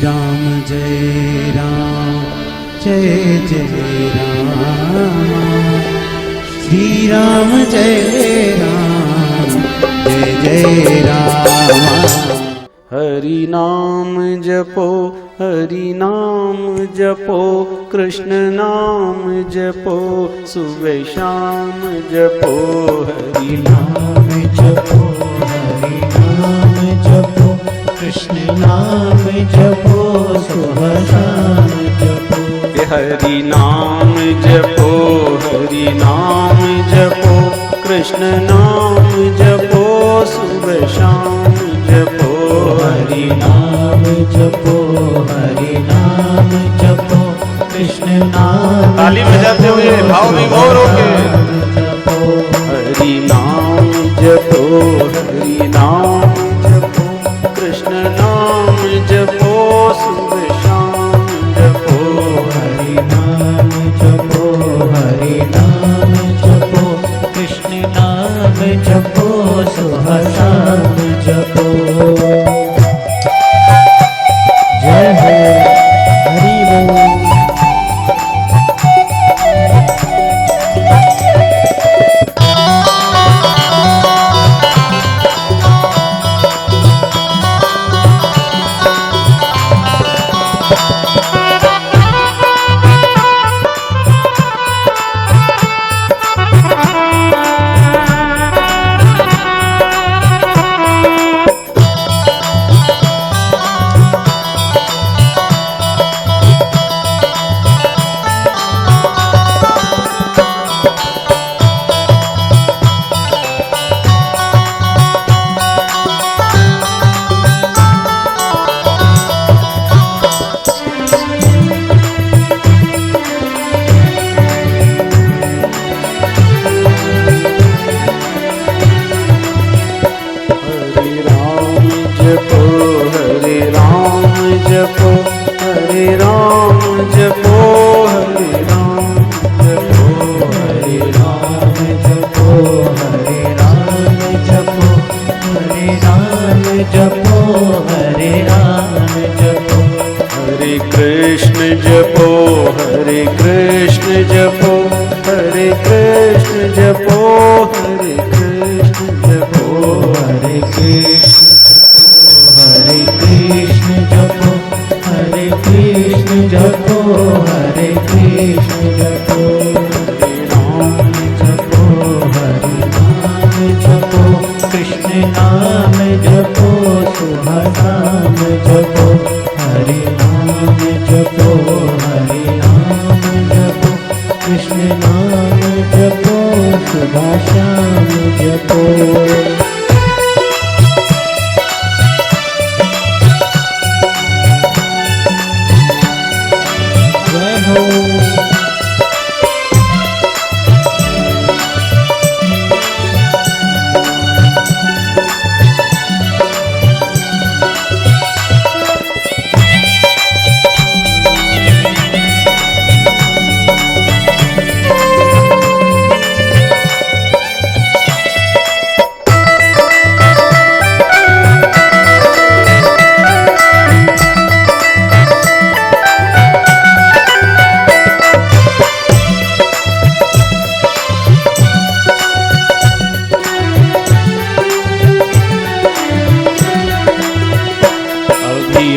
राम जय राम जय जय राम, श्री राम जय राम जय जय राम। हरि नाम जपो, हरि नाम जपो, कृष्ण नाम जपो, सुबह शाम जपो। हरि नाम जपो, हरि नाम जपो, कृष्ण नाम जपो, सुबह शाम जपो। हरि नाम जपो, हरि नाम जपो, कृष्ण नाम जपो, सुबह शाम जपो। हरि नाम जपो, हरि नाम जपो, कृष्ण नाम। ताली बजाते हुए भाव विभोर होके जपो। हरि नाम जपो, हरि नाम जपो, कृष्ण नाम जपो, सुबह शाम जपो। हरि नाम जपो, हरि नाम जपो, कृष्ण नाम जपो, सुबह शाम जपो। जय हो, हरि बोल। जपो, हरे राम जपो, हरे राम जपो, हरे राम जपो, हरे राम जपो, हरे राम जपो, हरे राम जपो। हरे कृष्ण जपो, हरे कृष्ण जपो, हरे कृष्ण जपो, हरे कृष्ण जपो। हरे कृष्ण हरे कृष्ण जपो, हरे कृष्ण जपो, हरे कृष्ण जपो। हरे राम जपो, हरे नाम जपो, कृष्ण नाम जपो, सुबह शाम जपो। हरे नाम जपो, हरे नाम जपो, कृष्ण नाम जपो, सुबह शाम जपो।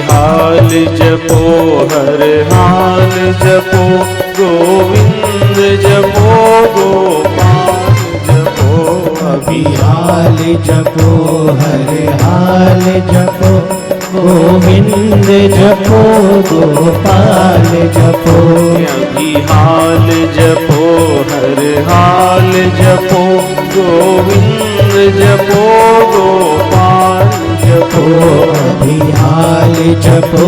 हाल जपो, हर हाल जपो, गोविंद जपो, गोपाल जपो। अभी हाल जपो, हर हाल जपो, गोविंद जपो, गोपाल जपो। अभी हाल जपो, हर हाल जपो, गोविंद जपो, गोपाल जपो। अभी हाल जपो,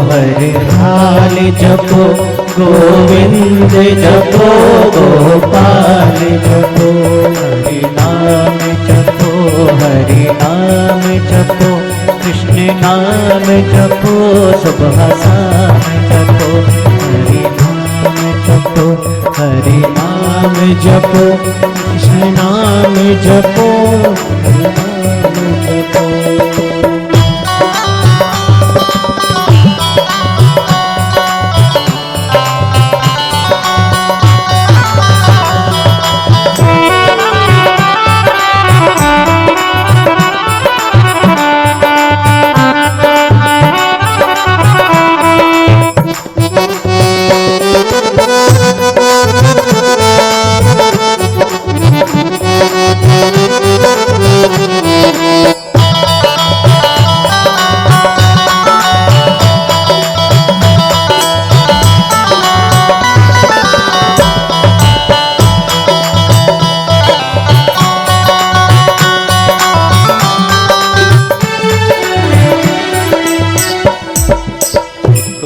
हर हाल जपो, गोविंद जपो, गोपाल जपो। हरि नाम जपो, हरि नाम जपो, कृष्ण नाम जपो, सुबह शाम जपो। हरि नाम जपो, हरि नाम जपो, कृष्ण नाम जपो, हरि नाम जपो।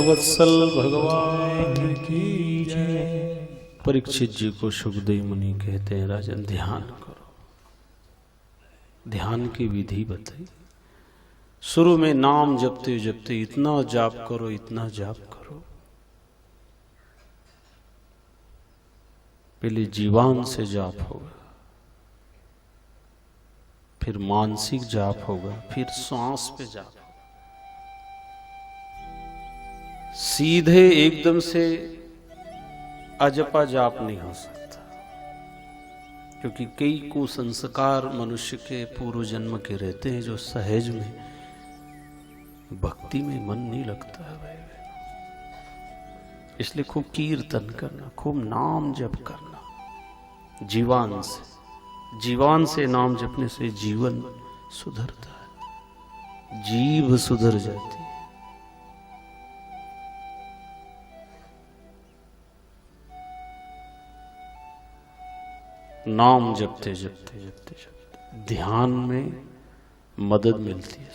वत्सल भगवान की जय। परीक्षित जी को सुखदेव मुनि कहते हैं, राजन ध्यान करो। ध्यान की विधि बताई। शुरू में नाम जपते जपते इतना जाप करो, इतना जाप करो। पहले जीवान से जाप होगा, फिर मानसिक जाप होगा, फिर श्वास पे जाप होगा। सीधे एकदम से अजपा जाप नहीं हो सकता, क्योंकि कई कुसंस्कार मनुष्य के पूर्व जन्म के रहते हैं, जो सहज में भक्ति में मन नहीं लगता है भाई। इसलिए खूब कीर्तन करना, खूब नाम जप करना, जीवान से नाम जपने से जीवन सुधरता है, जीव सुधर जाती है। नाम जपते जपते जपते जपते ध्यान में मदद मिलती है।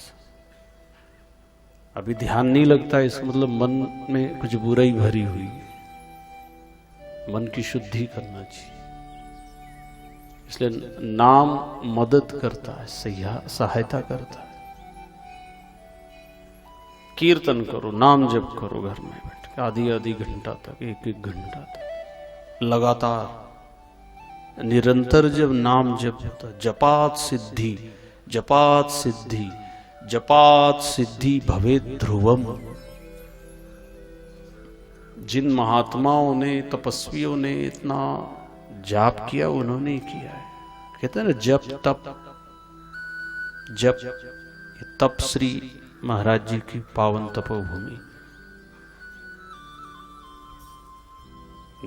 अभी ध्यान नहीं लगता, इसका मतलब मन में कुछ बुराई भरी हुई है। मन की शुद्धि करना चाहिए। इसलिए नाम मदद करता है, सहायता करता है। कीर्तन करो, नाम जप करो घर में बैठ के, आधी घंटा तक, एक घंटा तक लगातार निरंतर जब नाम जप होता, जपात सिद्धि, जपात सिद्धि, जपात सिद्धि भवेत् ध्रुवम। जिन महात्माओं ने, तपस्वियों ने इतना जाप किया, उन्होंने किया है। कहते हैं ना जप तप, जप तप श्री महाराज जी की पावन तपोभूमि।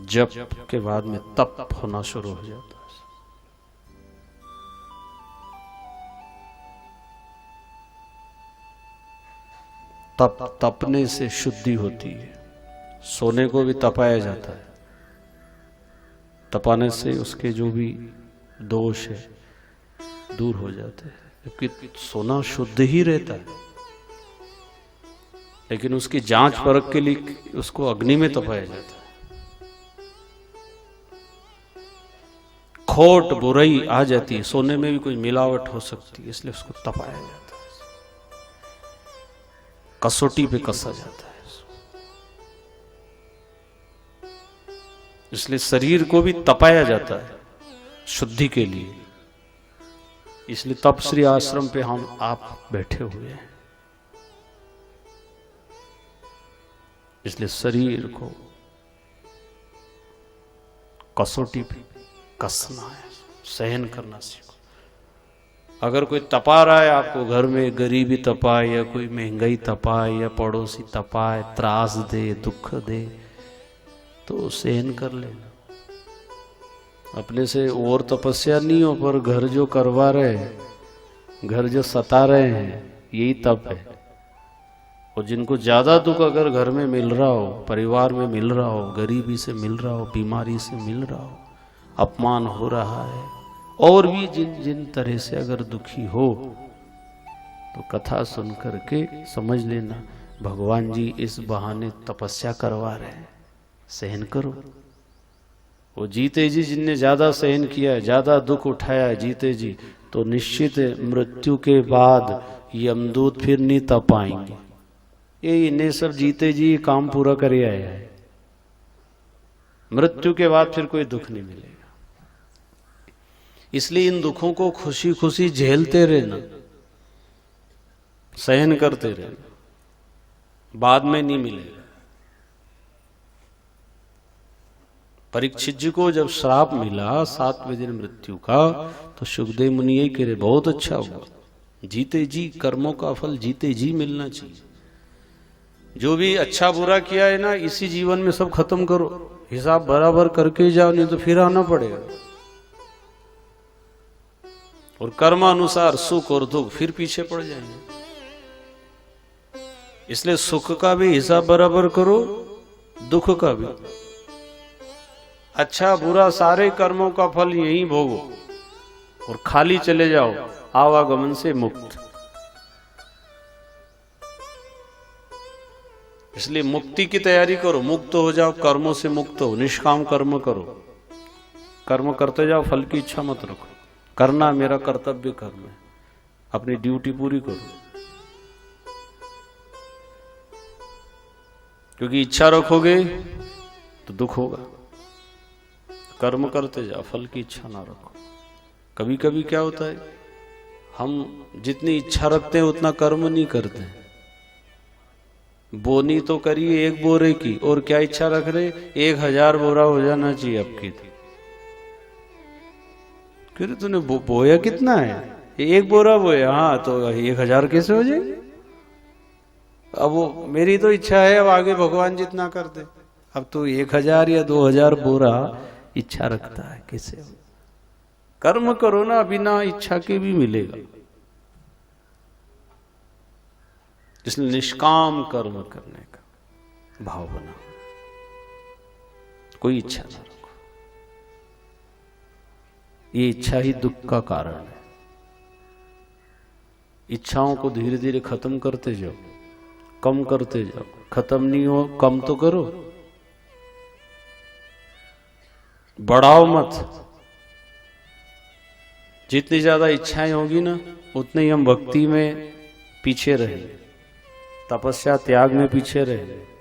जप के बाद में तप होना शुरू हो जाता है। तपने से शुद्धि होती है। सोने को भी तपाया जाता है, तपाने से उसके जो भी दोष है दूर हो जाते हैं, क्योंकि सोना शुद्ध ही रहता है। लेकिन उसकी जांच परख के लिए उसको अग्नि में तपाया जाता है। खोट बुराई आ जाती है, सोने में भी कोई मिलावट हो सकती है, इसलिए उसको तपाया जाता है, कसौटी पे कसा जाता है। इसलिए शरीर को भी तपाया जाता है शुद्धि के लिए। इसलिए तपश्री आश्रम पे हम आप बैठे हुए हैं। इसलिए शरीर को कसौटी पे कसना है, सहन करना सीखो। अगर कोई तपा रहा है आपको घर में, गरीबी तपाए या कोई महंगाई तपाए या पड़ोसी तपाए, त्रास दे, दुख दे, तो सहन कर लेना। अपने से और तपस्या नहीं हो, पर घर जो करवा रहे हैं, घर जो सता रहे हैं, यही तप है। और जिनको ज्यादा दुख अगर घर में मिल रहा हो, परिवार में मिल रहा हो, गरीबी से मिल रहा हो, बीमारी से मिल रहा हो, अपमान हो रहा है, और भी जिन जिन तरह से अगर दुखी हो, तो कथा सुन करके समझ लेना भगवान जी इस बहाने तपस्या करवा रहे हैं, सहन करो। वो जीते जी जिनने ज्यादा सहन किया है, ज्यादा दुख उठाया है, जीते जी, तो निश्चित मृत्यु के बाद यमदूत फिर नहीं तपाएंगे। ये इन्हें सब जीते जी काम पूरा करे आया है। मृत्यु के बाद फिर कोई दुख नहीं मिलेगा। इसलिए इन दुखों को खुशी खुशी झेलते रहना, सहन करते रहना, बाद में नहीं मिलेगा। परीक्षित जी को जब श्राप मिला 7वें दिन मृत्यु का, तो सुखदेव मुनि यही कह रहे, बहुत अच्छा हुआ, जीते जी कर्मों का फल जीते जी मिलना चाहिए। जो भी अच्छा बुरा किया है ना, इसी जीवन में सब खत्म करो, हिसाब बराबर करके जाओ, नहीं तो फिर आना पड़ेगा। और कर्मानुसार सुख और दुख फिर पीछे पड़ जाएंगे। इसलिए सुख का भी हिसाब बराबर करो, दुख का भी। अच्छा बुरा सारे कर्मों का फल यहीं भोगो और खाली चले जाओ, आवागमन से मुक्त। इसलिए मुक्ति की तैयारी करो, मुक्त हो जाओ, कर्मों से मुक्त हो, निष्काम कर्म करो। कर्म करते जाओ, फल की इच्छा मत रखो। करना मेरा कर्तव्य कर्म है, अपनी ड्यूटी पूरी करो। क्योंकि इच्छा रखोगे तो दुख होगा। कर्म करते जाओ, फल की इच्छा ना रखो। कभी कभी क्या होता है, हम जितनी इच्छा रखते हैं उतना कर्म नहीं करते हैं। बोनी तो करिए 1 बोरे की, और क्या इच्छा रख रहे, 1000 बोरा हो जाना चाहिए आपकी। क्यों तूने बोया कितना है, 1 बोरा बोया, हाँ तो 1000 कैसे हो जाए। अब वो मेरी तो इच्छा है, अब आगे भगवान जितना कर दे। अब तो 1000 या 2000 बोरा इच्छा रखता है, कैसे। कर्म करो ना, बिना इच्छा के भी मिलेगा। इसलिए निष्काम कर्म करने का भाव बना, कोई इच्छा ना रखो। ये इच्छा ही दुख का कारण है। इच्छाओं को धीरे धीरे खत्म करते जाओ, कम करते जाओ। खत्म नहीं हो, कम तो करो, बढ़ाओ मत। जितनी ज्यादा इच्छाएं होगी ना, उतने ही हम भक्ति में पीछे रहेंगे, तपस्या त्याग में पीछे रहेंगे।